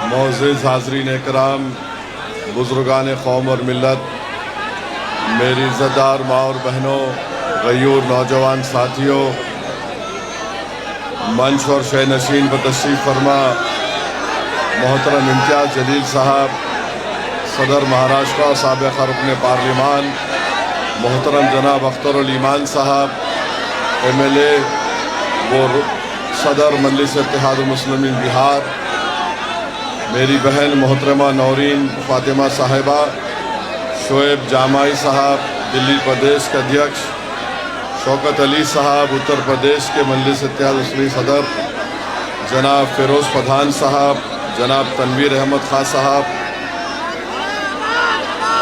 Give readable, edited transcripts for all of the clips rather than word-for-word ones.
मोअज़्ज़िज़ हाज़रीन इकराम, बुज़ुर्गान क़ौम और मिल्लत, मेरी इज़्ज़तदार माँ और बहनों, गयूर नौजवान साथियों, मंच और शय नशीन पर तशरीफ़ फरमा मोहतरम इम्तियाज़ जलील साहब, सदर महाराष्ट्र साबिक़ रुकन पार्लिमान मोहतरम जनाब अख्तर ईमान साहब, MLA वो सदर मजलिस इत्तेहाद मुस्लिमीन बिहार, मेरी बहन मोहतरमा नौरीन फ़ातिमा साहिबा, शोएब जामाई साहब दिल्ली प्रदेश के अध्यक्ष, शौकत अली साहब उत्तर प्रदेश के मजलिस इत्तेहाद मुस्लिमीन सदर, जनाब फ़िरोज़ पठान साहब, जनाब तनवीर अहमद खां साहब,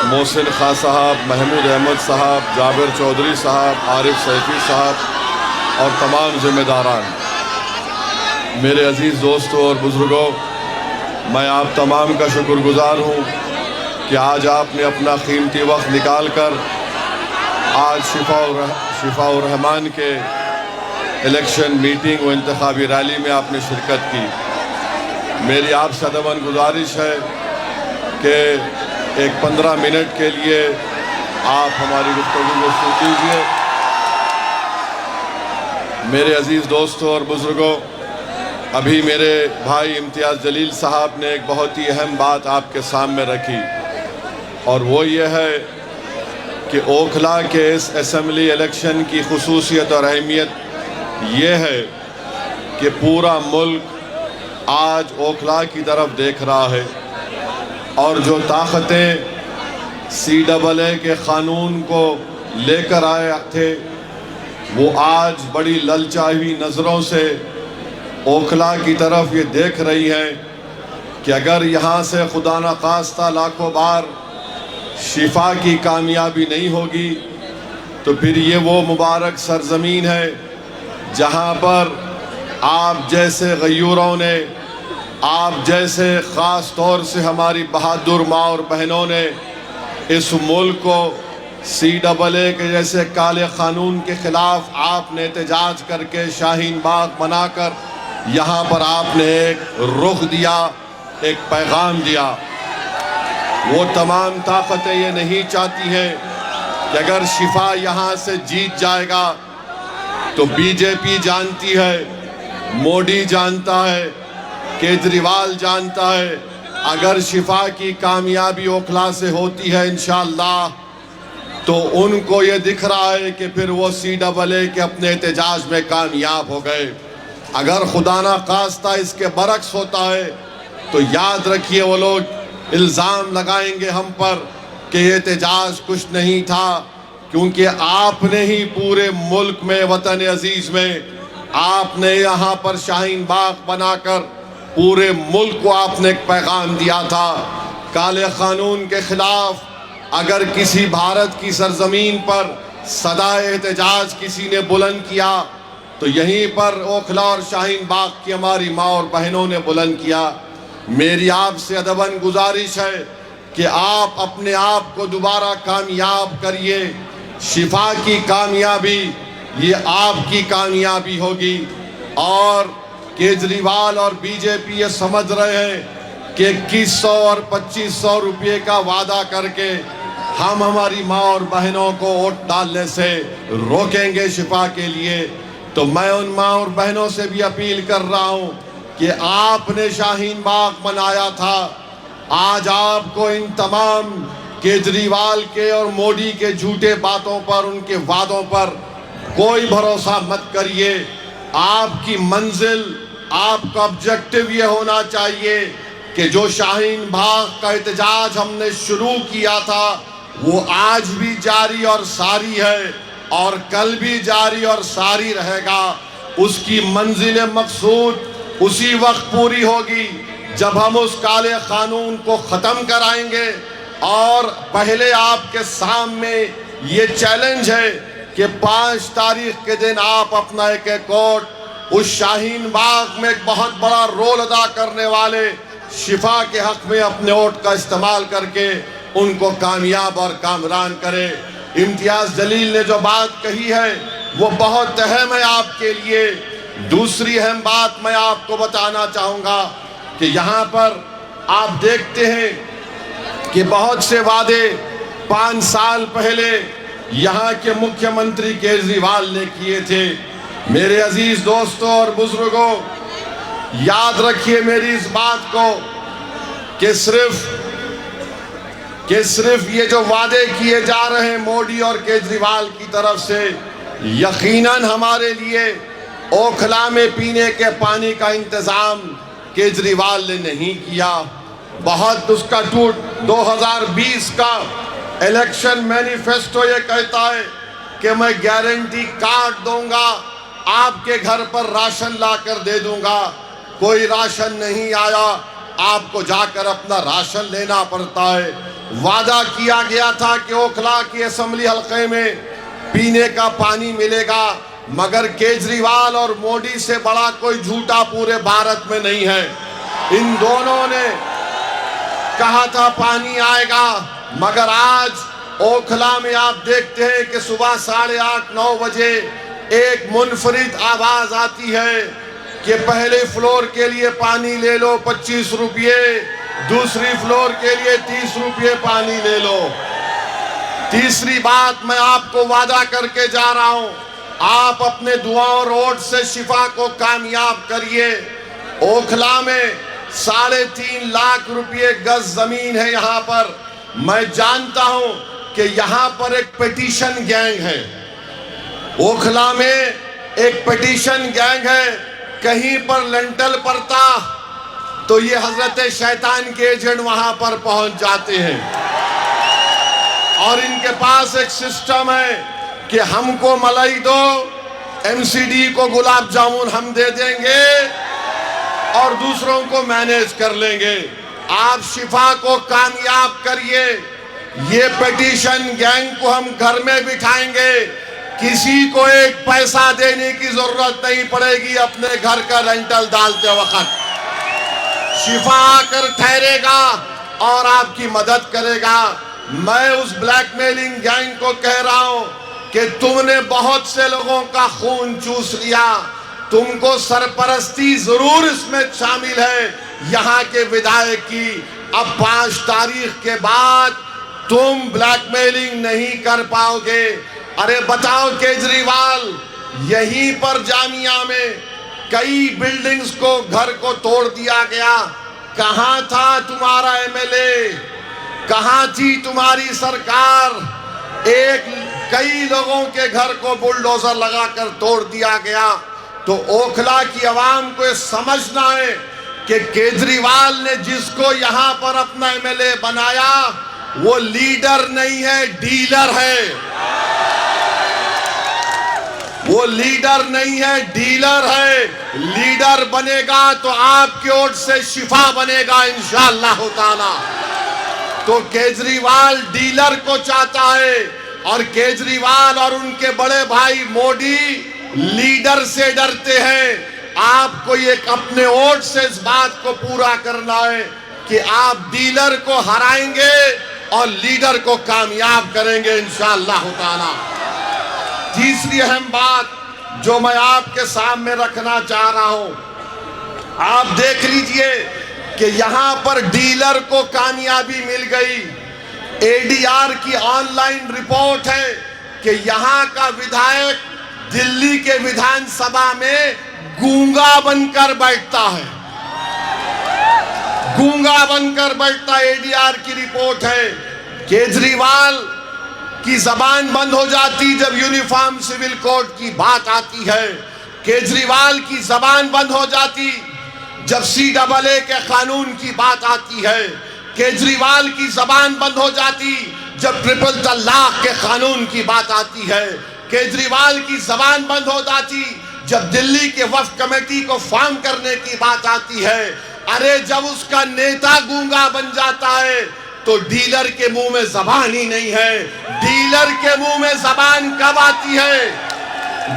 मोहसिन खां साहब, महमूद अहमद साहब, जाबिर चौधरी साहब, आरिफ सैफी साहब और तमाम ज़िम्मेदारान, मेरे अज़ीज़ दोस्तों और बुज़ुर्गों, मैं आप तमाम का शुक्रगुज़ार हूँ कि आज आपने अपना कीमती वक्त निकाल कर आज शिफाउर रहमान के इलेक्शन मीटिंग व इंतखाबी रैली में आपने शिरकत की। मेरी आपसे अदबन गुजारिश है कि एक 15 मिनट के लिए आप हमारी गुफ्तगू को सुन लीजिए। मेरे अज़ीज़ दोस्तों और बुज़ुर्गों, अभी मेरे भाई इम्तियाज़ जलील साहब ने एक बहुत ही अहम बात आपके सामने रखी और वो ये है कि ओखला के इस असम्बली इलेक्शन की खुसूसियत और अहमियत ये है कि पूरा मुल्क आज ओखला की तरफ देख रहा है और जो ताकतें CAA के क़ानून को लेकर आए थे वो आज बड़ी ललचाई नज़रों से ओखला की तरफ ये देख रही है कि अगर यहाँ से खुदा न खास्ता लाखों बार शिफा की कामयाबी नहीं होगी तो फिर ये वो मुबारक सरजमीन है जहाँ पर आप जैसे गयूरों ने, आप जैसे ख़ास तौर से हमारी बहादुर माँ और बहनों ने इस मुल्क को CAA के जैसे काले क़ानून के ख़िलाफ़ आपने एहतजाज करके शाहीन बाग बनाकर यहाँ पर आपने एक रुख दिया, एक पैगाम दिया। वो तमाम ताकतें ये नहीं चाहती हैं कि अगर शिफा यहाँ से जीत जाएगा तो BJP जानती है, मोदी जानता है, केजरीवाल जानता है, अगर शिफा की कामयाबी ओखला से होती है इंशाअल्लाह तो उनको ये दिख रहा है कि फिर वो CAA के अपने एहतजाज में कामयाब हो गए। अगर खुदा ना खास्ता इसके बरक्स होता है तो याद रखिए वो लोग इल्ज़ाम लगाएंगे हम पर कि ये एहतजाज कुछ नहीं था, क्योंकि आपने ही पूरे मुल्क में, वतन अजीज़ में, आपने यहाँ पर शाहीन बाग बनाकर पूरे मुल्क को आपने एक पैगाम दिया था काले क़ानून के ख़िलाफ़। अगर किसी भारत की सरज़मीन पर सदाए एहतजाज किसी ने बुलंद किया तो यहीं पर ओखला और शाहीन बाग की हमारी माँ और बहनों ने बुलंद किया। मेरी आपसे अदबन गुजारिश है कि आप अपने आप को दोबारा कामयाब करिए। शिफा की कामयाबी ये आपकी कामयाबी होगी और केजरीवाल और BJP ये समझ रहे हैं कि 2100 और 2500 रुपये का वादा करके हम हमारी माँ और बहनों को वोट डालने से रोकेंगे शिफा के लिए। तो मैं उन माँ और बहनों से भी अपील कर रहा हूँ कि आपने शाहीन बाग बनाया था, आज आपको इन तमाम केजरीवाल के और मोदी के झूठे बातों पर, उनके वादों पर कोई भरोसा मत करिए। आपकी मंजिल, आपका ऑब्जेक्टिव ये होना चाहिए कि जो शाहीन बाग का एहतजाज हमने शुरू किया था वो आज भी जारी और सारी है और कल भी जारी और सारी रहेगा। उसकी मंजिल मकसूद उसी वक्त पूरी होगी जब हम उस काले क़ानून को ख़त्म कराएंगे। और पहले आपके सामने ये चैलेंज है कि 5 तारीख के दिन आप अपना एक वोट उस शाहीन बाग में एक बहुत बड़ा रोल अदा करने वाले शिफा के हक में अपने वोट का इस्तेमाल करके उनको कामयाब और कामरान करें। इम्तियाज़ जलील ने जो बात कही है वो बहुत अहम है आपके लिए। दूसरी अहम बात मैं आपको बताना चाहूँगा कि यहाँ पर आप देखते हैं कि बहुत से वादे 5 साल पहले यहाँ के मुख्यमंत्री केजरीवाल ने किए थे। मेरे अजीज दोस्तों और बुजुर्गों, याद रखिए मेरी इस बात को कि सिर्फ ये जो वादे किए जा रहे हैं मोदी और केजरीवाल की तरफ से, यकीनन हमारे लिए ओखला में पीने के पानी का इंतजाम केजरीवाल ने नहीं किया। बहुत उसका 2020 का इलेक्शन मैनिफेस्टो ये कहता है कि मैं गारंटी कार्ड दूंगा, आपके घर पर राशन लाकर दे दूंगा। कोई राशन नहीं आया, आपको जाकर अपना राशन लेना पड़ता है। वादा किया गया था कि ओखला की असेंबली हल्के में पीने का पानी मिलेगा, मगर केजरीवाल और मोदी से बड़ा कोई झूठा पूरे भारत में नहीं है। इन दोनों ने कहा था पानी आएगा, मगर आज ओखला में आप देखते हैं कि सुबह 8:30-9 बजे एक मुनफरिद आवाज आती है कि पहले फ्लोर के लिए पानी ले लो 25 रुपये, दूसरी फ्लोर के लिए 30 रुपये पानी ले लो। तीसरी बात मैं आपको वादा करके जा रहा हूं, आप अपने दुआओं रोड से शिफा को कामयाब करिए। ओखला में 3.5 लाख रुपये गज जमीन है यहाँ पर। मैं जानता हूं कि यहाँ पर एक पिटीशन गैंग है, ओखला में एक पिटीशन गैंग है। कहीं पर लेंटल पड़ता तो ये हजरत शैतान के एजेंट वहां पर पहुंच जाते हैं और इनके पास एक सिस्टम है कि हमको मलाई दो, एमसीडी को गुलाब जामुन हम दे देंगे और दूसरों को मैनेज कर लेंगे। आप शिफा को कामयाब करिए। ये पिटीशन गैंग को हम घर में बिठाएंगे, किसी को एक पैसा देने की जरूरत नहीं पड़ेगी। अपने घर का रेंटल डालते वक्त शिफा आकर ठहरेगा और आपकी मदद करेगा। मैं उस ब्लैकमेलिंग गैंग को कह रहा हूं कि तुमने बहुत से लोगों का खून चूस लिया, तुमको सरपरस्ती जरूर इसमें शामिल है यहाँ के विधायक की। अब 5 तारीख के बाद तुम ब्लैकमेलिंग नहीं कर पाओगे। अरे बताओ केजरीवाल, यहीं पर जामिया में कई बिल्डिंग्स को घर को तोड़ दिया गया। कहां था तुम्हारा एमएलए, कहां थी तुम्हारी सरकार? कई लोगों के घर को बुलडोजर लगाकर तोड़ दिया गया। तो ओखला की आवाम को समझना है कि केजरीवाल ने जिसको यहां पर अपना एमएलए बनाया वो लीडर नहीं है, डीलर है। वो लीडर नहीं है, डीलर है। लीडर बनेगा तो आपके वोट से शिफा बनेगा इंशाअल्लाह ताला। तो केजरीवाल डीलर को चाहता है और केजरीवाल और उनके बड़े भाई मोदी लीडर से डरते हैं। आपको ये अपने वोट से इस बात को पूरा करना है कि आप डीलर को हराएंगे और लीडर को कामयाब करेंगे इंशाअल्लाह ताला। तीसरी अहम बात जो मैं आपके सामने रखना चाह रहा हूं, आप देख लीजिए कि यहां पर डीलर को कामयाबी मिल गई। एडीआर की ऑनलाइन रिपोर्ट है कि यहां का विधायक दिल्ली के विधानसभा में गूंगा बनकर बैठता है, गूंगा बनकर बैठता। एडीआर की रिपोर्ट है। केजरीवाल की जबान बंद हो जाती जब यूनिफॉर्म सिविल कोड की बात आती है। केजरीवाल की जबान बंद हो जाती जब CAA के कानून की बात आती है। केजरीवाल की जबान बंद हो जाती जब ट्रिपल तलाक के कानून की बात आती है। केजरीवाल की जबान बंद हो जाती जब दिल्ली के वक्फ कमेटी को फॉर्म करने की बात आती है। अरे जब उसका नेता गूंगा बन जाता है तो डीलर के मुंह में जबान ही नहीं है। डीलर के मुंह में जबान कब आती है?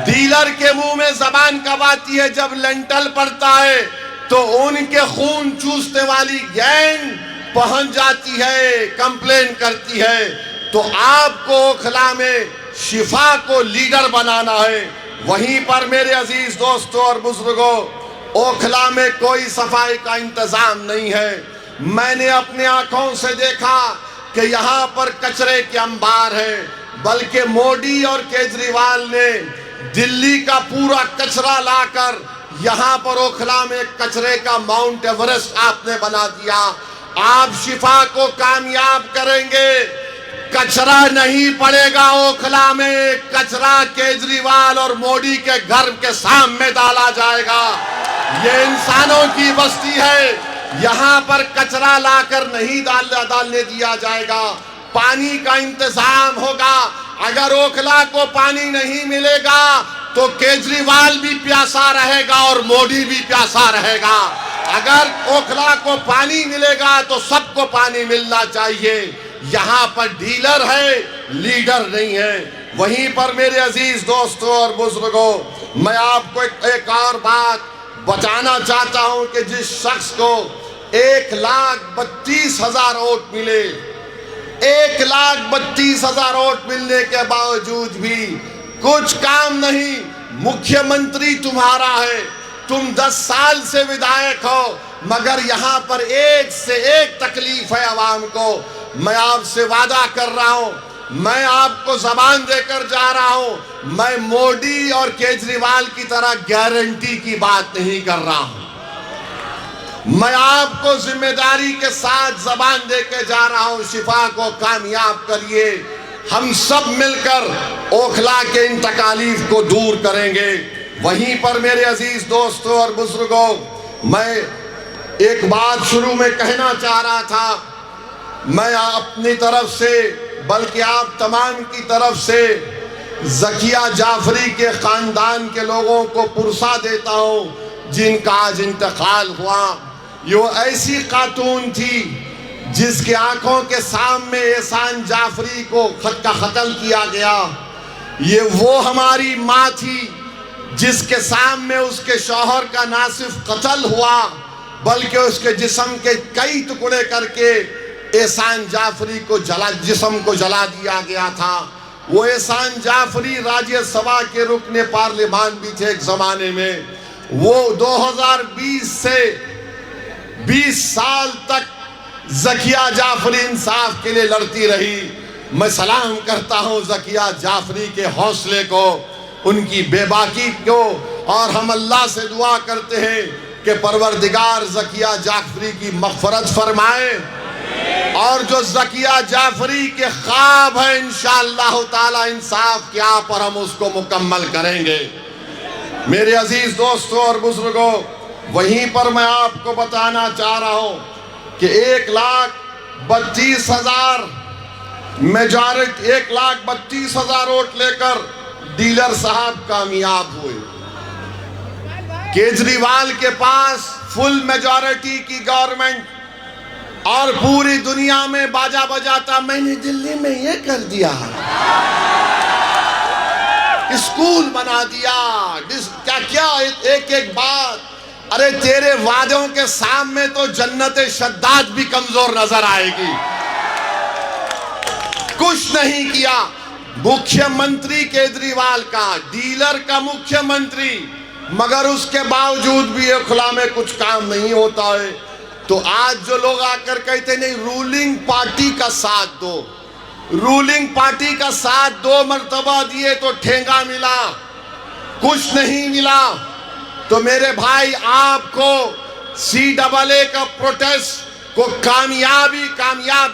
डीलर के मुंह में जबान कब आती है? जब लेंटल पड़ता है तो उनके खून चूसने वाली गैंग पहुंच जाती है, कंप्लेन करती है। तो आपको ओखला में शिफा को लीडर बनाना है। वहीं पर मेरे अजीज दोस्तों और बुजुर्गों, ओखला में कोई सफाई का इंतजाम नहीं है। मैंने अपने आंखों से देखा कि यहाँ पर कचरे के अंबार है, बल्कि मोदी और केजरीवाल ने दिल्ली का पूरा कचरा लाकर यहाँ पर ओखला में कचरे का माउंट एवरेस्ट आपने बना दिया। आप शिफा को कामयाब करेंगे, कचरा नहीं पड़ेगा ओखला में, कचरा केजरीवाल और मोदी के घर के सामने डाला जाएगा। ये इंसानों की बस्ती है, यहाँ पर कचरा लाकर नहीं डालने दिया जाएगा। पानी का इंतजाम होगा। अगर ओखला को पानी नहीं मिलेगा तो केजरीवाल भी प्यासा रहेगा और मोदी भी प्यासा रहेगा। अगर ओखला को पानी मिलेगा तो सबको पानी मिलना चाहिए। यहाँ पर डीलर है, लीडर नहीं है। वहीं पर मेरे अजीज दोस्तों और बुजुर्गों, मैं आपको एक और बात बताना चाहता हूं कि जिस शख्स को 1,32,000 वोट मिले, 1,32,000 वोट मिलने के बावजूद भी कुछ काम नहीं, मुख्यमंत्री तुम्हारा है, तुम 10 साल से विधायक हो, मगर यहाँ पर एक से एक तकलीफ है आवाम को। मैं आपसे वादा कर रहा हूँ, मैं आपको जबान देकर जा रहा हूँ, मैं मोदी और केजरीवाल की तरह गारंटी की बात नहीं कर रहा हूँ। मैं आपको जिम्मेदारी के साथ जबान देकर जा रहा हूँ, शिफा को कामयाब करिए। हम सब मिलकर ओखला के इन तकालीफ को दूर करेंगे। वहीं पर मेरे अजीज दोस्तों और बुजुर्गों, मैं एक बात शुरू में कहना चाह रहा था। मैं अपनी तरफ से, बल्कि आप तमाम की तरफ से ज़किया जाफरी के ख़ानदान के लोगों को पुरसा देता हूँ जिनका आज इंतकाल हुआ। ये ऐसी खातून थी जिसके आंखों के सामने एहसान जाफरी को कत्ल किया गया। ये वो हमारी माँ थी जिसके सामने उसके शौहर का ना सिर्फ कत्ल हुआ बल्कि उसके जिस्म के कई टुकड़े करके एहसान जाफरी को जिस्म को जला दिया गया था। वो एहसान जाफरी राज्यसभा के रुकने पार्लियामान भी थे एक जमाने में। वो 2020 से 20 साल तक ज़किया जाफरी इंसाफ के लिए लड़ती रही। मैं सलाम करता हूँ ज़किया जाफरी के हौसले को, उनकी बेबाकी को, और हम अल्लाह से दुआ करते हैं कि परवरदिगार ज़किया जाफरी की मग़फ़रत फरमाए और जो ज़किया जाफरी के ख्वाब है इंशाअल्लाह ताला इंसाफ के आप पर हम उसको मुकम्मल करेंगे। मेरे अजीज दोस्तों और बुजुर्गों, वहीं पर मैं आपको बताना चाह रहा हूं कि 1,32,000 मेजॉरिटी, 1,32,000 वोट लेकर डीलर साहब कामयाब हुए। केजरीवाल के पास फुल मेजॉरिटी की गवर्नमेंट और पूरी दुनिया में बाजा बजाता, मैंने दिल्ली में ये कर दिया, स्कूल बना दिया, क्या क्या एक एक बात। अरे तेरे वादों के सामने तो जन्नत शद्दाद भी कमजोर नजर आएगी। कुछ नहीं किया। मुख्यमंत्री केजरीवाल का, डीलर का मुख्यमंत्री, मगर उसके बावजूद भी ओखला में कुछ काम नहीं होता है। तो आज जो लोग आकर कहते नहीं रूलिंग पार्टी का साथ दो, रूलिंग पार्टी का साथ 2 मर्तबा दिए तो ठेंगा मिला, कुछ नहीं मिला। तो मेरे भाई, आपको CAA का प्रोटेस्ट को कामयाब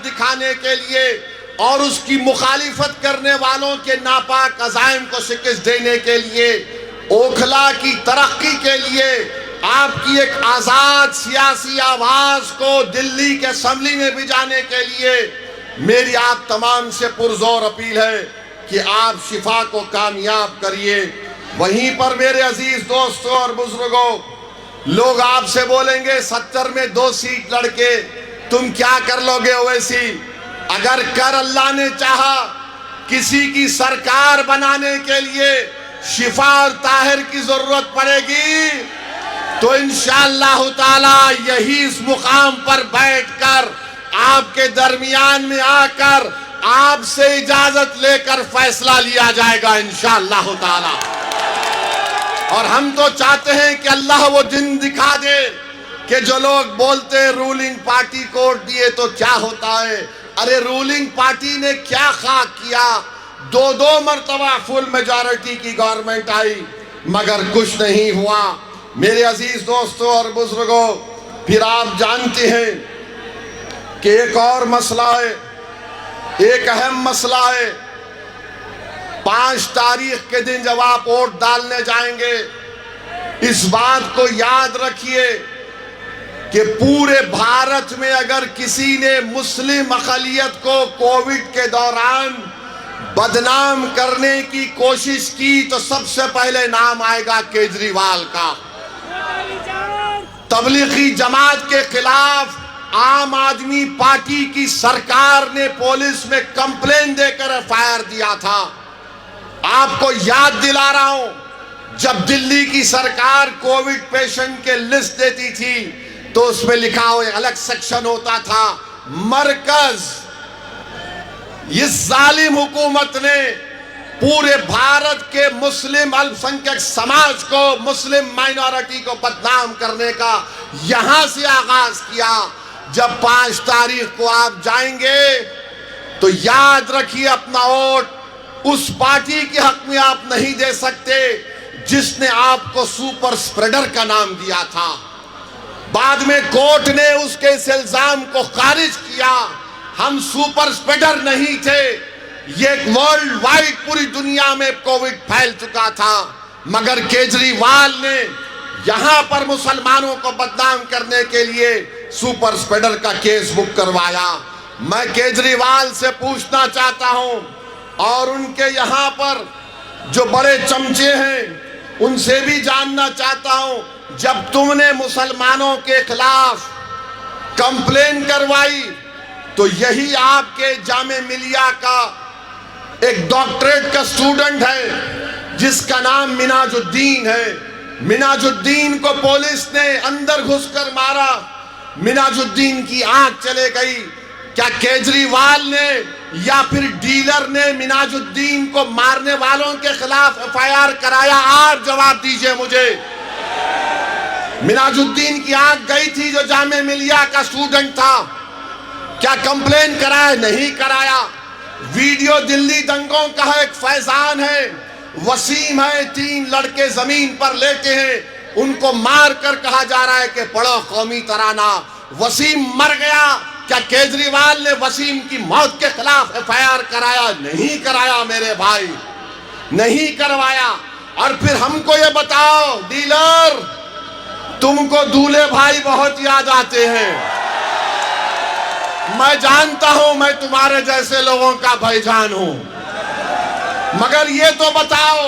दिखाने के लिए और उसकी मुखालिफत करने वालों के नापाक अज़ाइम को शिकस्त देने के लिए, ओखला की तरक्की के लिए, आपकी एक आज़ाद सियासी आवाज़ को दिल्ली के असेंबली में भिजाने के लिए मेरी आप तमाम से पुरजोर अपील है कि आप शिफा को कामयाब करिए। वहीं पर मेरे अजीज दोस्तों और बुजुर्गों, लोग आपसे बोलेंगे 70 में 2 सीट लड़के तुम क्या कर लोगे ओवैसी? अगर कर अल्लाह ने चाहा किसी की सरकार बनाने के लिए शिफा और ताहिर की जरूरत पड़ेगी तो इंशाअल्लाह ताला यही इस मुकाम पर बैठकर आपके दरमियान में आकर आपसे इजाजत लेकर फैसला लिया जाएगा इंशाअल्लाह ताला। और हम तो चाहते हैं कि अल्लाह वो दिन दिखा दे कि जो लोग बोलते हैं रूलिंग पार्टी को वोट दिए तो क्या होता है। अरे रूलिंग पार्टी ने क्या खाक किया, दो मर्तबा फुल मेजॉरिटी की गवर्नमेंट आई मगर कुछ नहीं हुआ। मेरे अजीज दोस्तों और बुजुर्गों, फिर आप जानते हैं कि एक और मसला है, एक अहम मसला है। 5 तारीख के दिन जब आप वोट डालने जाएंगे, इस बात को याद रखिए कि पूरे भारत में अगर किसी ने मुस्लिम अक़लियत को कोविड के दौरान बदनाम करने की कोशिश की तो सबसे पहले नाम आएगा केजरीवाल का। तबलीगी जमात के खिलाफ आम आदमी पार्टी की सरकार ने पुलिस में कंप्लेन देकर एफआईआर दिया था। आपको याद दिला रहा हूं, जब दिल्ली की सरकार कोविड पेशेंट के लिस्ट देती थी तो उसमें लिखा हुआ अलग सेक्शन होता था मरकज। इस जालिम हुकूमत ने पूरे भारत के मुस्लिम अल्पसंख्यक समाज को, मुस्लिम माइनॉरिटी को बदनाम करने का यहां से आगाज किया। जब 5 तारीख को आप जाएंगे तो याद रखिए, अपना वोट उस पार्टी के हक में आप नहीं दे सकते जिसने आपको सुपर स्प्रेडर का नाम दिया था। बाद में कोर्ट ने उसके इस इल्जाम को खारिज किया। हम सुपर स्प्रेडर नहीं थे, ये वर्ल्ड वाइड पूरी दुनिया में कोविड फैल चुका था, मगर केजरीवाल ने यहां पर मुसलमानों को बदनाम करने के लिए सुपर स्प्रेडर का केस बुक करवाया। मैं केजरीवाल से पूछना चाहता हूं और उनके यहां पर जो बड़े चमचे हैं उनसे भी जानना चाहता हूं, जब तुमने मुसलमानों के खिलाफ कंप्लेन करवाई तो यही आपके जामे मिलिया का एक डॉक्टरेट का स्टूडेंट है जिसका नाम मिनाजुद्दीन है। मिनाजुद्दीन को पुलिस ने अंदर घुसकर मारा, मिनाजुद्दीन की आंख चले गई। क्या केजरीवाल ने या फिर डीलर ने मिनाजुद्दीन को मारने वालों के खिलाफ एफआईआर कराया? आप जवाब दीजिए मुझे। मिनाजुद्दीन की आंख गई थी जो जामे मिलिया का स्टूडेंट था, क्या कंप्लेन कराया? नहीं कराया। वीडियो दिल्ली दंगों का है, एक फैजान है, वसीम है, 3 लड़के जमीन पर लेटे हैं, उनको मार कर कहा जा रहा है कि पढ़ो कौमी तराना। वसीम मर गया, क्या केजरीवाल ने वसीम की मौत के खिलाफ एफआईआर कराया? नहीं कराया मेरे भाई, नहीं करवाया। और फिर हमको ये बताओ डीलर, तुमको दूल्हे भाई बहुत याद आते हैं। मैं जानता हूं मैं तुम्हारे जैसे लोगों का भाईजान हूं, मगर ये तो बताओ,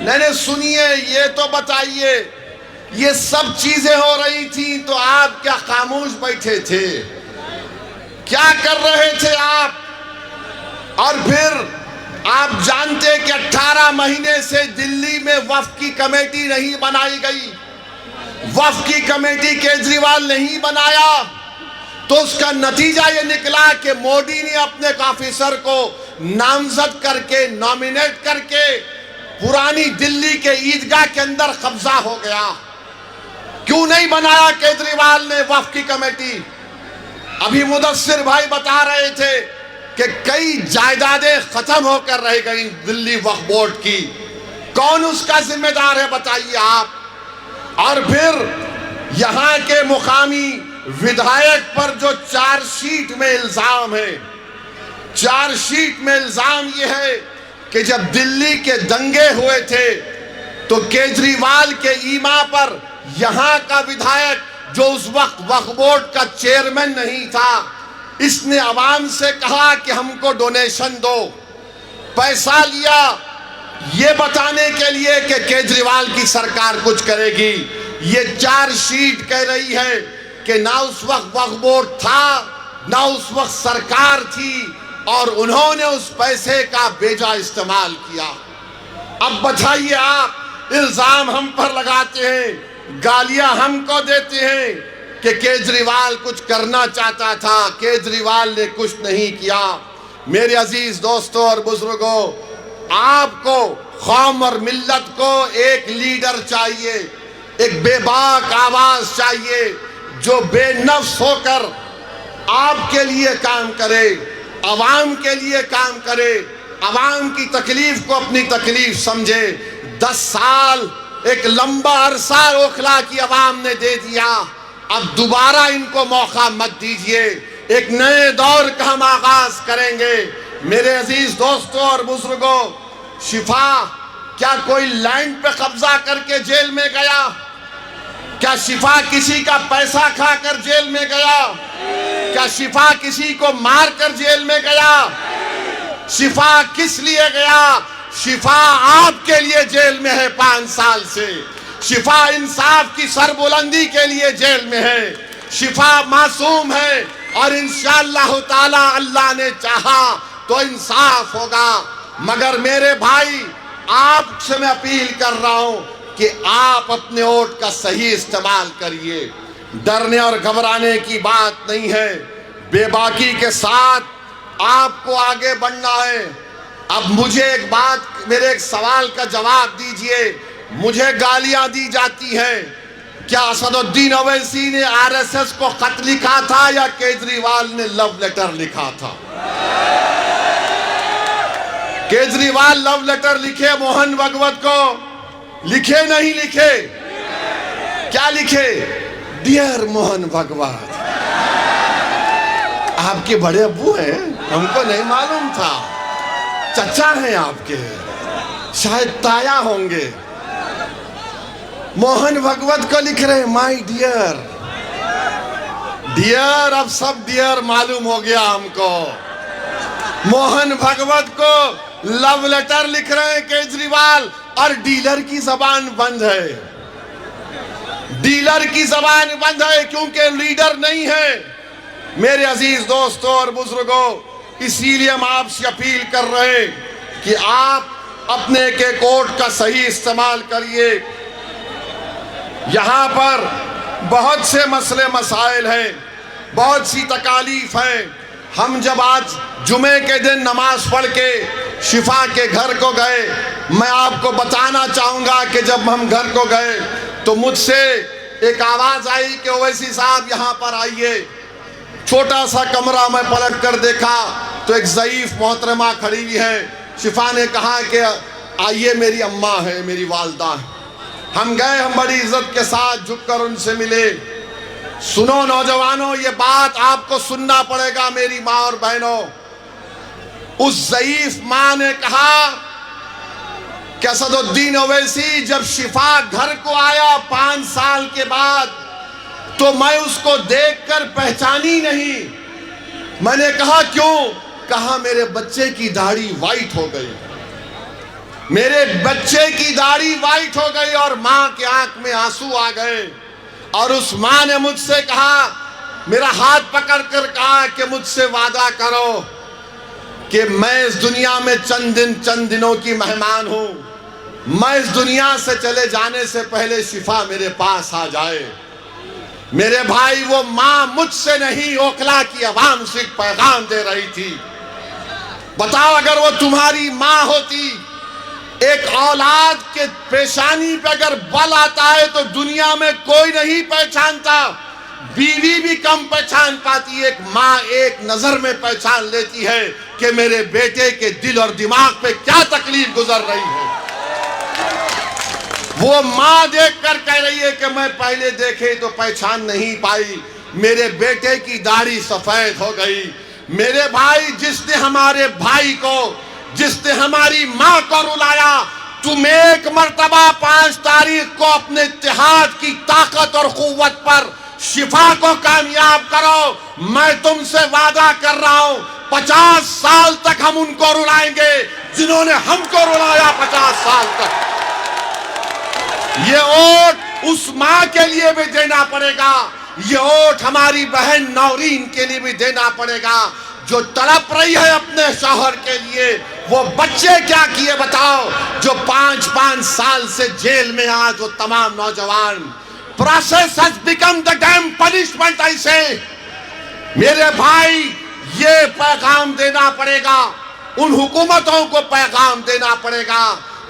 नहीं सुनिए, ये तो बताइए, ये सब चीजें हो रही थी तो आप क्या खामोश बैठे थे? क्या कर रहे थे आप? और फिर आप जानते कि 18 महीने से दिल्ली में वक्फ की कमेटी नहीं बनाई गई। वक्फ की कमेटी केजरीवाल नहीं बनाया तो उसका नतीजा ये निकला कि मोदी ने अपने एक ऑफिसर को नामजद करके, नॉमिनेट करके पुरानी दिल्ली के ईदगाह के अंदर कब्जा हो गया। क्यों नहीं बनाया केजरीवाल ने वक्फ की कमेटी? अभी मुदस्सिर भाई बता रहे थे कि कई जायदादें खत्म होकर रह गई दिल्ली वक्फ बोर्ड की। कौन उसका जिम्मेदार है बताइए आप? और फिर यहां के मुकामी विधायक पर जो चार्जशीट में इल्जाम है, चार्जशीट में इल्जाम यह है कि जब दिल्ली के दंगे हुए थे तो केजरीवाल के ईमा पर यहां का विधायक जो उस वक्त वक्फ बोर्ड का चेयरमैन नहीं था, इसने आवाम से कहा कि हमको डोनेशन दो। पैसा लिया ये बताने के लिए कि केजरीवाल की सरकार कुछ करेगी। ये चार्जशीट कह रही है कि ना उस वक्त वक्फ बोर्ड था, ना उस वक्त सरकार थी और उन्होंने उस पैसे का बेजा इस्तेमाल किया। अब बताइए आप, इल्जाम हम पर लगाते हैं, गालियां हमको देते हैं कि केजरीवाल कुछ करना चाहता था, केजरीवाल ने कुछ नहीं किया। मेरे अजीज दोस्तों और बुजुर्गों, आपको कौम और मिल्लत को एक लीडर चाहिए, एक बेबाक आवाज चाहिए जो बेनफ्स होकर आपके लिए काम करे, अवाम के लिए काम करे, अवाम की तकलीफ को अपनी तकलीफ समझे। 10 साल एक लंबा अरसा ओखला की अवाम ने दे दिया, अब दोबारा इनको मौका मत दीजिए। एक नए दौर का हम आगाज करेंगे। मेरे अजीज दोस्तों और बुजुर्गों, शिफा क्या कोई लैंड पे कब्जा करके जेल में गया? क्या शिफा किसी का पैसा खाकर जेल में गया? क्या शिफा किसी को मारकर जेल में गया? शिफा किस लिए गया? शिफा आपके लिए जेल में है 5 साल से। शिफा इंसाफ की सरबुलंदी के लिए जेल में है। शिफा मासूम है और इंशाअल्लाह ताला अल्लाह ने चाहा तो इंसाफ होगा। मगर मेरे भाई, आपसे मैं अपील कर रहा हूं कि आप अपने वोट का सही इस्तेमाल करिए। डरने और घबराने की बात नहीं है। बेबाकी के साथ आपको आगे बढ़ना है। अब मुझे एक बात, मेरे एक सवाल का जवाब दीजिए। मुझे गालियां दी जाती हैं, क्या असदुद्दीन ओवैसी ने आरएसएस को खत लिखा था या केजरीवाल ने लव लेटर लिखा था? केजरीवाल लव लेटर लिखे मोहन भागवत को? लिखे नहीं लिखे? क्या लिखे? डियर मोहन भागवत। आपके बड़े अब्बू हैं, हमको नहीं मालूम था। चचा हैं आपके, शायद ताया होंगे। मोहन भागवत को लिख रहे माय डियर। डियर, अब सब डियर मालूम हो गया हमको। मोहन भागवत को लव लेटर लिख रहे हैं केजरीवाल, और डीलर की जबान बंद है। डीलर की जबान बंद है क्योंकि लीडर नहीं है। मेरे अजीज दोस्तों और बुजुर्गों, इसीलिए हम आपसे अपील कर रहे हैं कि आप अपने एक एक वोट का सही इस्तेमाल करिए। यहाँ पर बहुत से मसले मसाइल हैं, बहुत सी तकालीफ हैं। हम जब आज जुमे के दिन नमाज पढ़ के शिफा के घर को गए, मैं आपको बताना चाहूँगा कि जब हम घर को गए तो मुझसे एक आवाज़ आई कि ओवैसी साहब यहाँ पर आइए। छोटा सा कमरा मैं पलट कर देखा तो एक ज़ईफ मोहतरमा खड़ी हुई है। शिफा ने कहा कि आइए, मेरी अम्मा है, मेरी वालदा है। हम गए, हम बड़ी इज्जत के साथ झुककर उनसे मिले। सुनो नौजवानों, ये बात आपको सुनना पड़ेगा मेरी माँ और बहनों। उस ज़ईफ माँ ने कहा कि असदुद्दीन ओवैसी जब शिफा घर को आया 5 साल के बाद, तो मैं उसको देखकर पहचानी नहीं। मैंने कहा क्यों? कहा मेरे बच्चे की दाढ़ी वाइट हो गई। मेरे बच्चे की दाढ़ी वाइट हो गई और माँ के आंख में आंसू आ गए। और उस माँ ने मुझसे कहा, मेरा हाथ पकड़कर कहा कि मुझसे वादा करो कि मैं इस दुनिया में चंद दिनों की मेहमान हूं। मैं इस दुनिया से चले जाने से पहले शिफा मेरे पास आ जाए। मेरे भाई, वो माँ मुझसे नहीं, ओखला की आवाम से पैगाम दे रही थी। बताओ, अगर वो तुम्हारी माँ होती, एक औलाद के पेशानी पे अगर बल आता है तो दुनिया में कोई नहीं पहचानता। बीवी भी कम पहचान पाती है। एक माँ एक नजर में पहचान लेती है कि मेरे बेटे के दिल और दिमाग पे क्या तकलीफ गुजर रही है। वो माँ देखकर कह रही है कि मैं पहले देखे तो पहचान नहीं पाई, मेरे बेटे की दाढ़ी सफेद हो गई। मेरे भाई, जिसने हमारे भाई को, जिसने हमारी माँ को रुलाया, तुम एक मर्तबा 5 तारीख को अपने इत्तेहाद की ताकत और कुव्वत पर शिफा को कामयाब करो। मैं तुमसे वादा कर रहा हूं, 50 साल तक हम उनको रुलाएंगे जिन्होंने हमको रुलाया 50 साल तक। ये वोट उस माँ के लिए भी देना पड़ेगा, ये वोट हमारी बहन नौरीन के लिए भी देना पड़ेगा जो तड़प रही है अपने शौहर के लिए। वो बच्चे क्या किए बताओ, जो 5-5 साल से जेल में, आज वो तमाम नौजवान। Process has become the dam punishment. ऐसे मेरे भाई, ये पैगाम देना पड़ेगा, उन हुकूमतों को पैगाम देना पड़ेगा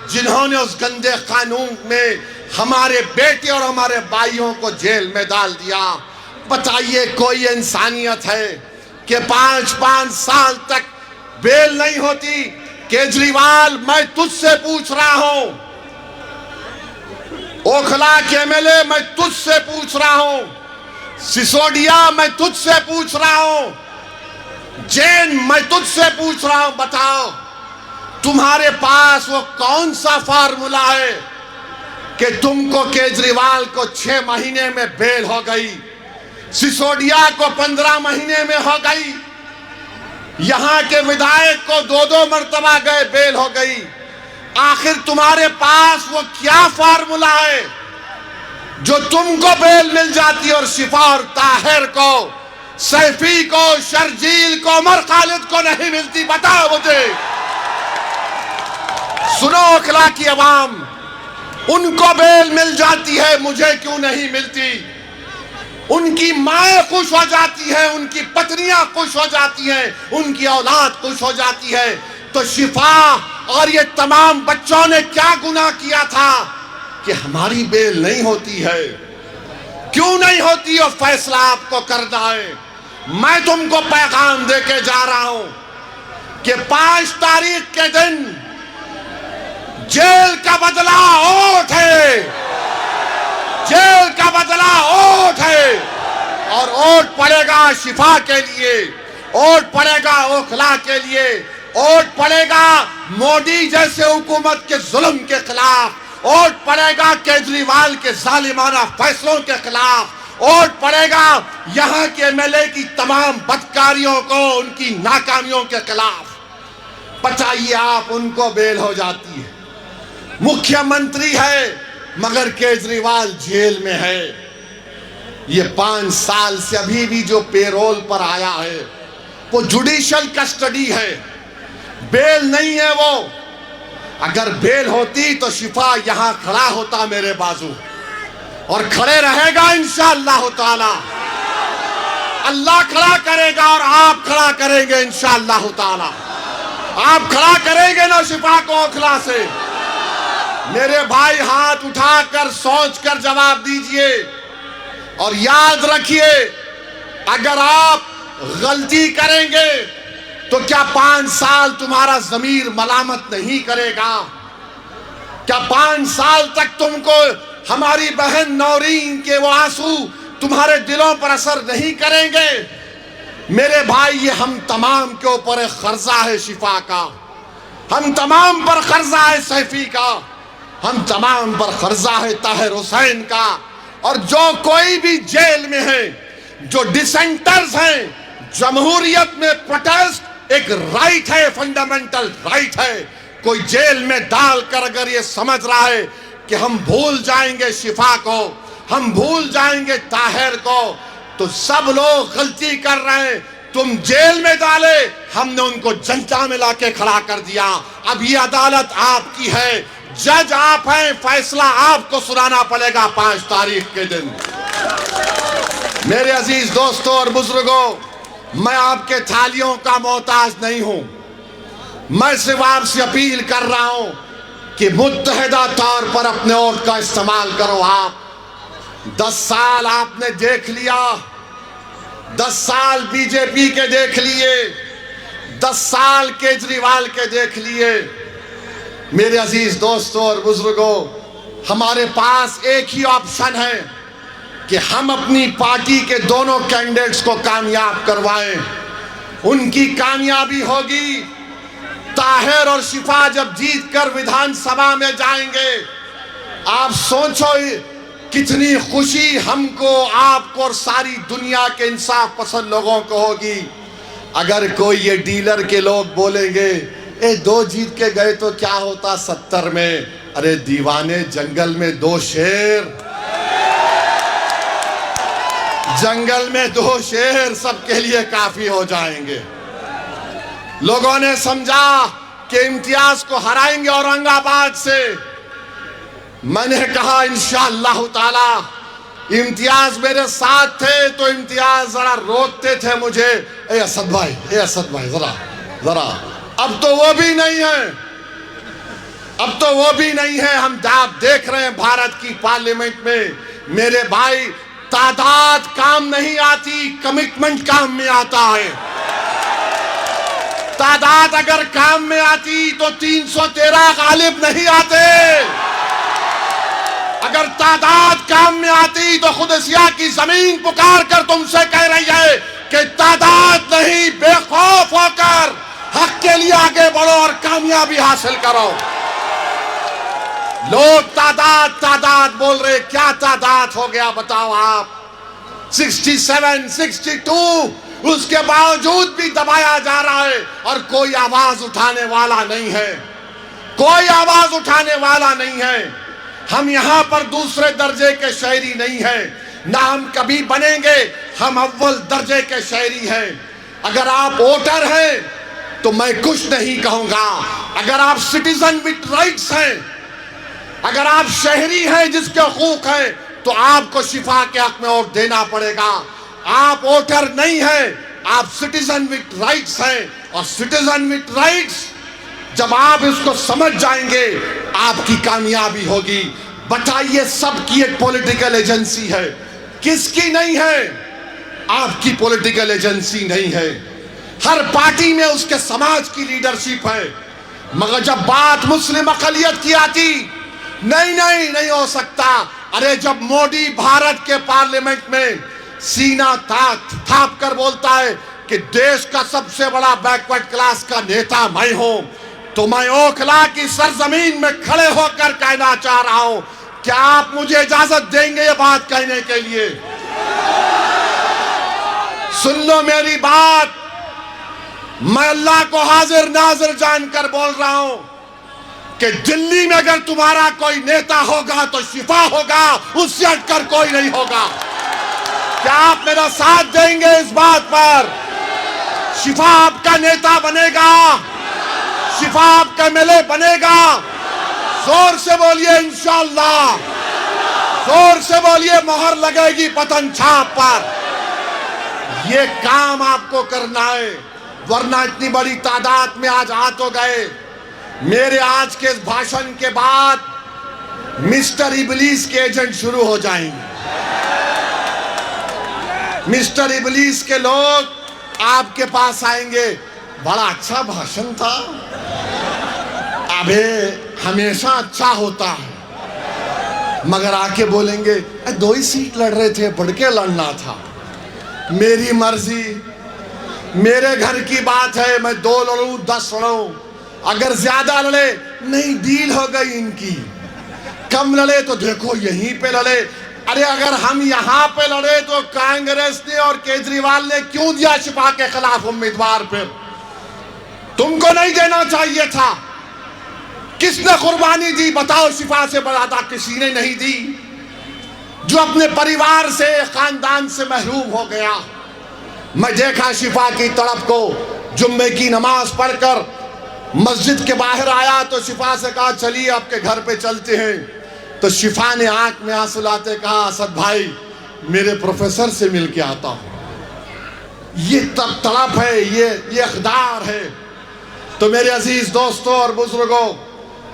जिन्होंने उस गंदे कानून में हमारे बेटे और हमारे भाइयों को जेल में डाल दिया। बताइए कोई इंसानियत है कि 5-5 साल तक बेल नहीं होती? केजरीवाल, मैं तुझसे पूछ रहा हूं, ओखला के एमएलए, मैं तुझसे पूछ रहा हूं, सिसोदिया, मैं तुझसे पूछ रहा हूं, जैन, मैं तुझसे पूछ रहा हूं, बताओ तुम्हारे पास वो कौन सा फार्मूला है कि तुमको केजरीवाल को 6 महीने में बेल हो गई, सिसोदिया को 15 महीने में हो गई, यहां के विधायक को 2-2 मर्तबा गए बेल हो गई। आखिर तुम्हारे पास वो क्या फार्मूला है जो तुमको बेल मिल जाती और शिफा और ताहिर को, सैफी को, शर्जील को, उमर खालिद को नहीं मिलती? बताओ मुझे। सुनो ओखला की आवाम, उनको बेल मिल जाती है, मुझे क्यों नहीं मिलती? उनकी माएं खुश हो जाती हैं, उनकी पत्नियां खुश हो जाती हैं, उनकी औलाद खुश हो जाती है, तो शिफा और ये तमाम बच्चों ने क्या गुनाह किया था कि हमारी बेल नहीं होती है? क्यों नहीं होती? और फैसला आपको करना है। मैं तुमको पैगाम देके जा रहा हूं कि 5 तारीख के दिन जेल का बदला ओट है, जेल का बदला ओट है, और ओट पड़ेगा शिफा के लिए, ओट पड़ेगा ओखला के लिए, ओट पड़ेगा मोदी जैसे हुकूमत के जुल्म के खिलाफ, ओट पड़ेगा केजरीवाल के जालिमाना फैसलों के खिलाफ, ओट पड़ेगा यहां के एमएलए की तमाम बदकारियों को, उनकी नाकामियों के खिलाफ। बताइए आप, उनको बेल हो जाती है, मुख्यमंत्री है मगर केजरीवाल जेल में है। ये 5 साल से अभी भी जो पेरोल पर आया है वो जुडिशियल कस्टडी है, बेल नहीं है वो। अगर बेल होती तो शिफा यहां खड़ा होता मेरे बाजू, और खड़े रहेगा इंशाअल्लाह ताला। अल्लाह खड़ा करेगा और आप खड़ा करेंगे इंशाअल्लाह ताला। आप खड़ा करेंगे ना शिफा को ओखला से? मेरे भाई, हाथ उठाकर सोचकर जवाब दीजिए, और याद रखिए, अगर आप गलती करेंगे तो क्या 5 साल तुम्हारा ज़मीर मलामत नहीं करेगा? क्या 5 साल तक तुमको हमारी बहन नौरीन के वो आंसू तुम्हारे दिलों पर असर नहीं करेंगे? मेरे भाई, ये हम तमाम के ऊपर एक कर्जा है शिफा का, हम तमाम पर कर्जा है सैफी का, हम तमाम पर कर्जा है ताहिर हुसैन का। और जो कोई भी जेल में है, जो डिसेंटर्स हैं, जमहूरियत में प्रोटेस्ट एक राइट है, फंडामेंटल राइट है। कोई जेल में डालकर अगर ये समझ रहा है कि हम भूल जाएंगे शिफा को, हम भूल जाएंगे ताहिर को, तो सब लोग गलती कर रहे हैं। तुम जेल में डाले, हमने उनको जनता में लाके खड़ा कर दिया। अब ये अदालत आपकी है, जज आप हैं, फैसला आपको सुनाना पड़ेगा 5 तारीख के दिन। मेरे अजीज दोस्तों और बुजुर्गों, मैं आपके थालियों का मोहताज नहीं हूं। मैं सिर्फ आपसे अपील कर रहा हूं कि मुत्तहिदा तौर पर अपने वोट का इस्तेमाल करो। आप 10 साल आपने देख लिया, 10 साल बीजेपी के देख लिए, 10 साल केजरीवाल के देख लिए। मेरे अजीज दोस्तों और बुजुर्गों, हमारे पास एक ही ऑप्शन है कि हम अपनी पार्टी के दोनों कैंडिडेट्स को कामयाब करवाएं। उनकी कामयाबी होगी, ताहिर और शिफा जब जीतकर विधानसभा में जाएंगे, आप सोचो कितनी खुशी हमको, आपको और सारी दुनिया के इंसाफ पसंद लोगों को होगी। अगर कोई ये डीलर के लोग बोलेंगे, 2 जीत के गए तो क्या होता 70 में? अरे दीवाने, जंगल में 2 शेर, जंगल में 2 शेर सबके लिए काफी हो जाएंगे। लोगों ने समझा कि इम्तियाज को हराएंगे औरंगाबाद से। मैंने कहा इंशाअल्लाह ताला, इम्तियाज मेरे साथ थे तो इम्तियाज जरा रोकते थे मुझे, ए असद भाई, ए असद भाई, जरा जरा। अब तो वो भी नहीं है। अब तो वो भी नहीं है। हम आप देख रहे हैं भारत की पार्लियामेंट में मेरे भाई, तादाद काम नहीं आती, कमिटमेंट काम में आता है। तादाद अगर काम में आती तो 313 गालिब नहीं आते। अगर तादाद काम में आती तो खुदसिया की जमीन पुकार कर तुमसे कह रही है कि तादाद नहीं, बेखौफ होकर हक के लिए आगे बढ़ो और कामयाबी हासिल करो। लोग तादाद तादाद बोल रहे, क्या तादाद हो गया बताओ आप? 67, 62, उसके बावजूद भी दबाया जा रहा है और कोई आवाज उठाने वाला नहीं है। कोई आवाज उठाने वाला नहीं है। हम यहां पर दूसरे दर्जे के शहरी नहीं हैं, ना हम कभी बनेंगे। हम अव्वल दर्जे के शहरी हैं। अगर आप वोटर हैं तो मैं कुछ नहीं कहूंगा। अगर आप सिटीजन विद राइट्स हैं, अगर आप शहरी हैं जिसके हकूक हैं, तो आपको शिफा के हक में वोट देना पड़ेगा। आप वोटर नहीं हैं, आप सिटीजन विद राइट्स हैं। और सिटीजन विद राइट्स जब आप इसको समझ जाएंगे, आपकी कामयाबी होगी। बताइए, सबकी एक पॉलिटिकल एजेंसी है, किसकी नहीं है? आपकी पॉलिटिकल एजेंसी नहीं है। हर पार्टी में उसके समाज की लीडरशिप है। मगर जब बात मुस्लिम अक़लियत की आती, नहीं हो सकता। अरे जब मोदी भारत के पार्लियामेंट में सीना थाप कर बोलता है कि देश का सबसे बड़ा बैकवर्ड क्लास का नेता मैं हूं, तो मैं ओखला की सरजमीन में खड़े होकर कहना चाह रहा हूं, क्या आप मुझे इजाजत देंगे ये बात कहने के लिए? सुन लो मेरी बात। मैं अल्लाह को हाजिर नाजिर जानकर बोल रहा हूं कि दिल्ली में अगर तुम्हारा कोई नेता होगा तो शिफा होगा, उससे हटकर कोई नहीं होगा। क्या आप मेरा साथ देंगे इस बात पर? शिफा आपका नेता बनेगा, शिफा आपका एमएलए बनेगा। जोर से बोलिए इंशाअल्लाह, जोर से बोलिए, मोहर लगेगी पतन छाप पर। ये काम आपको करना है, वरना इतनी बड़ी तादाद में आज आ तो गए। मेरे आज के इस भाषण के बाद मिस्टर इबलीस के एजेंट शुरू हो जाएंगे। मिस्टर इबलीस के लोग आपके पास आएंगे, बड़ा अच्छा भाषण था, अबे हमेशा अच्छा होता है। मगर आके बोलेंगे, 2 ही सीट लड़ रहे थे, बढ़ के लड़ना था। मेरी मर्जी, मेरे घर की बात है, मैं 2 लड़ूं 10 लड़ूं। अगर ज्यादा लड़े, नहीं डील हो गई इनकी। कम लड़े तो देखो यहीं पे लड़े। अरे अगर हम यहाँ पे लड़े तो कांग्रेस ने और केजरीवाल ने क्यों दिया शिफा के खिलाफ उम्मीदवार पे? तुमको नहीं देना चाहिए था। किसने कुर्बानी दी बताओ? शिफा से ज्यादा किसी ने नहीं दी। जो अपने परिवार से, खानदान से महरूम हो गया। मैं देखा शिफा की तड़प को। जुम्मे की नमाज पढ़कर मस्जिद के बाहर आया तो शिफा से कहा, चलिए आपके घर पे चलते हैं। तो शिफा ने आंख में आंसू लाते कहा, असद भाई मेरे प्रोफेसर से मिल के आता हूं। ये तब तड़प है, ये इक़दार है। तो मेरे अजीज दोस्तों और बुजुर्गों,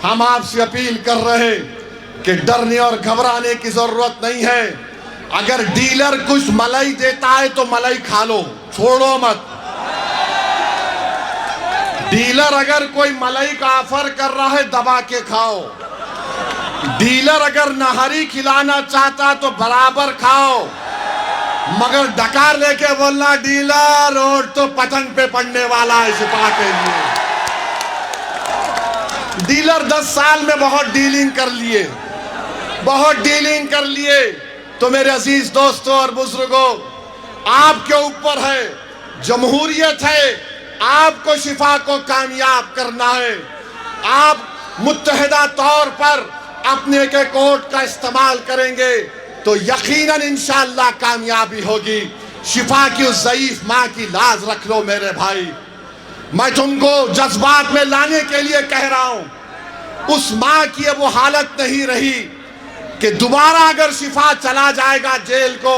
हम आपसे अपील कर रहे हैं कि डरने और घबराने की जरूरत नहीं है। अगर डीलर कुछ मलाई देता है तो मलाई खा लो, छोड़ो मत। डीलर अगर कोई मलाई का ऑफर कर रहा है, दबा के खाओ। डीलर अगर नहरी खिलाना चाहता तो बराबर खाओ, मगर डकार लेके बोलना डीलर रोड तो पतंग पे पड़ने वाला है शिफा के लिए। डीलर 10 साल में बहुत डीलिंग कर लिए, बहुत डीलिंग कर लिए। तो मेरे अजीज दोस्तों और बुजुर्गों, आपके ऊपर है, जमहूरियत है, आपको शिफा को कामयाब करना है। आप मुत्तहिदा तौर पर अपने एक वोट का इस्तेमाल करेंगे तो यकीनन इंशाअल्लाह कामयाबी होगी। शिफा की उस ज़ईफ माँ की लाज रख लो मेरे भाई। मैं तुमको जज्बात में लाने के लिए कह रहा हूं। उस माँ की वो हालत नहीं रही कि दोबारा अगर शिफा चला जाएगा जेल को,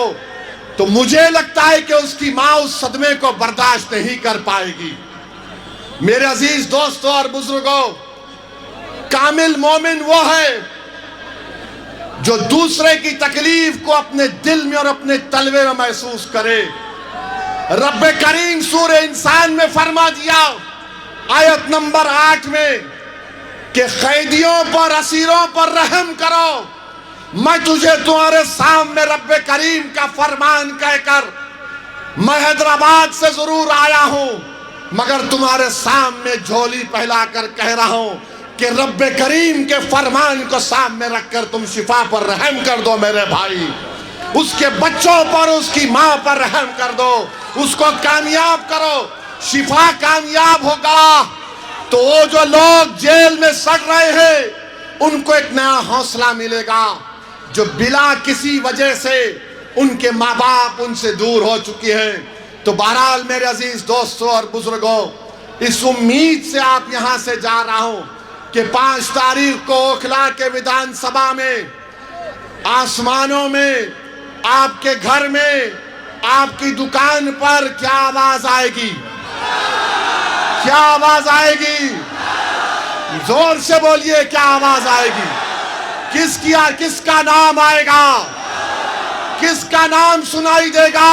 तो मुझे लगता है कि उसकी माँ उस सदमे को बर्दाश्त नहीं कर पाएगी। मेरे अजीज दोस्तों और बुजुर्गों, कामिल मोमिन वो है जो दूसरे की तकलीफ को अपने दिल में और अपने तलवे में महसूस करे। रब्बे करीम सूरे इंसान में फरमा दिया आयत नंबर 8 में कि कैदियों पर, असीरों पर रहम करो। मैं तुझे तुम्हारे सामने रब्बे करीम का फरमान कहकर मैं हैदराबाद से जरूर आया हूं, मगर तुम्हारे सामने झोली फैलाकर कह रहा हूं कि रब्बे करीम के फरमान को सामने रखकर तुम शिफा पर रहम कर दो मेरे भाई। उसके बच्चों पर, उसकी मां पर रहम कर दो, उसको कामयाब करो। शिफा कामयाब होगा तो वो जो लोग जेल में सड़ रहे हैं उनको एक नया हौसला मिलेगा, जो बिला किसी वजह से उनके माँ बाप उनसे दूर हो चुकी हैं। तो बहरहाल मेरे अजीज दोस्तों और बुजुर्गों, इस उम्मीद से आप यहां से जा रहा हूं कि 5 तारीख को ओखला के विधानसभा में, आसमानों में, आपके घर में, आपकी दुकान पर क्या आवाज आएगी? क्या आवाज आएगी? जोर से बोलिए, क्या आवाज आएगी? किसका नाम आएगा? किसका नाम सुनाई देगा?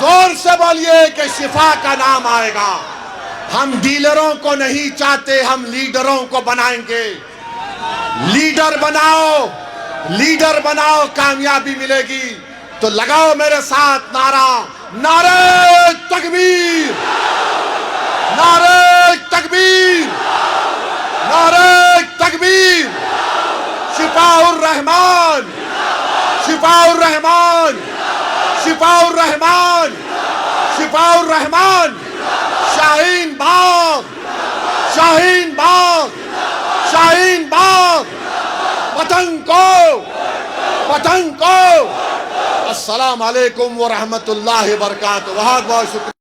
जोर से बोलिए कि शिफा का नाम आएगा। हम डीलरों को नहीं चाहते, हम लीडरों को बनाएंगे। लीडर बनाओ, लीडर बनाओ, कामयाबी मिलेगी। तो लगाओ मेरे साथ नारा, नारे तकबीर, नारे तकबीर, नारे तकबीर। शिफाउर रहमान, शिफाउर रहमान, शिफाउर रहमान, शिफाउर रहमान। शाहीन बाग, शाहीन बाग, शाहीन बाग। पतंग को, पतंग को। अस्सलाम वालेकुम व रहमतुल्लाहि व बरकातुहू। बहुत बहुत शुक्रिया।